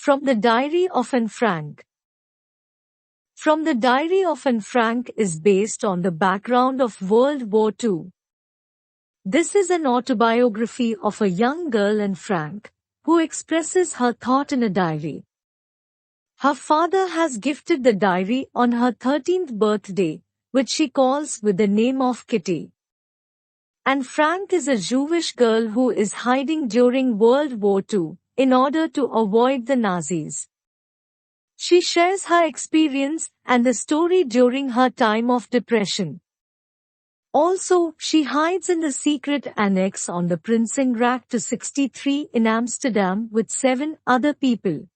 From the Diary of Anne Frank. From the Diary of Anne Frank is based on the background of World War II. This is an autobiography of a young girl, Anne Frank, who expresses her thought in a diary. Her father has gifted the diary on her 13th birthday, which she calls with the name of Kitty. Anne Frank is a Jewish girl who is hiding during World War II in order to avoid the Nazis. She shares her experience and the story during her time of depression. Also, she hides in the secret annex on the Prinsengracht 63 in Amsterdam with 7 other people.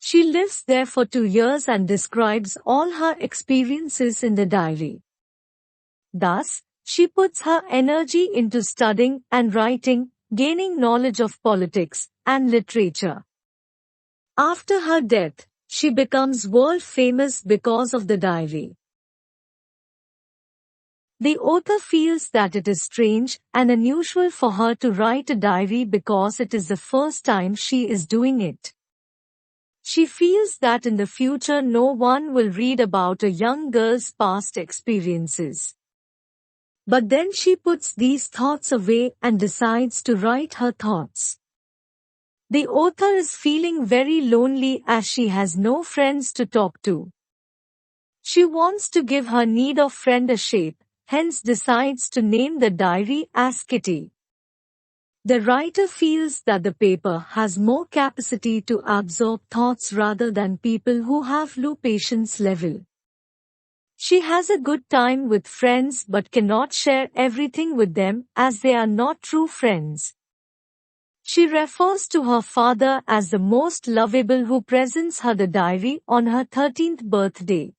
She lives there for 2 years and describes all her experiences in the diary. Thus, she puts her energy into studying and writing, gaining knowledge of politics and literature. After her death, she becomes world famous because of the diary. The author feels that it is strange and unusual for her to write a diary because it is the first time she is doing it. She feels that in the future no one will read about a young girl's past experiences. But then she puts these thoughts away and decides to write her thoughts. The author is feeling very lonely as she has no friends to talk to. She wants to give her need of friend a shape, hence decides to name the diary as Kitty. The writer feels that the paper has more capacity to absorb thoughts rather than people who have low patience level. She has a good time with friends but cannot share everything with them as they are not true friends. She refers to her father as the most lovable who presents her the diary on her 13th birthday.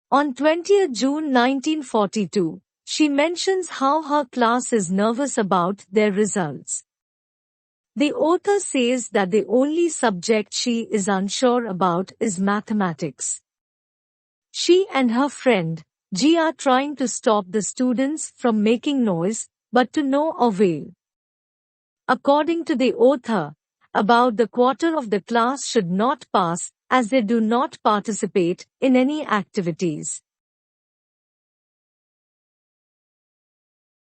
On 20th June 1942, she mentions how her class is nervous about their results. The author says that the only subject she is unsure about is mathematics. She and her friend, G, are trying to stop the students from making noise, but to no avail. According to the author, about the quarter of the class should not pass, as they do not participate in any activities.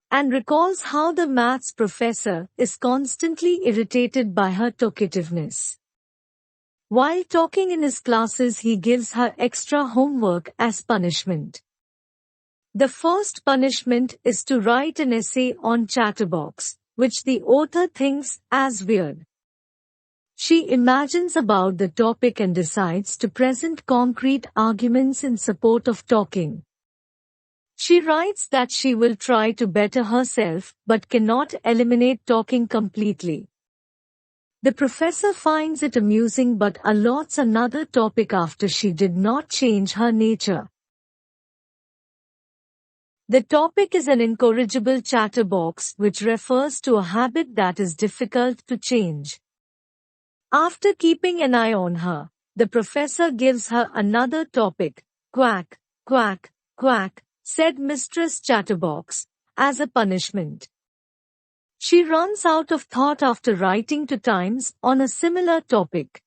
And recalls how the maths professor is constantly irritated by her talkativeness. While talking in his classes, he gives her extra homework as punishment. The first punishment is to write an essay on Chatterbox, which the author thinks as weird. She imagines about the topic and decides to present concrete arguments in support of talking. She writes that she will try to better herself but cannot eliminate talking completely. The professor finds it amusing but allots another topic after she did not change her nature. The topic is an incorrigible chatterbox, which refers to a habit that is difficult to change. After keeping an eye on her, the professor gives her another topic, quack, quack, quack, said Mistress Chatterbox, as a punishment. She runs out of thought after writing 2 times on a similar topic.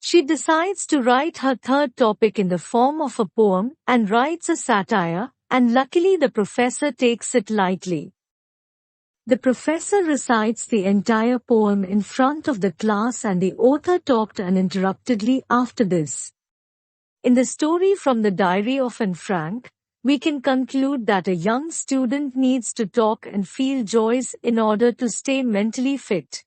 She decides to write her third topic in the form of a poem and writes a satire, and luckily the professor takes it lightly. The professor recites the entire poem in front of the class and the author talked uninterruptedly after this. In the story from the Diary of Anne Frank, we can conclude that a young student needs to talk and feel joys in order to stay mentally fit.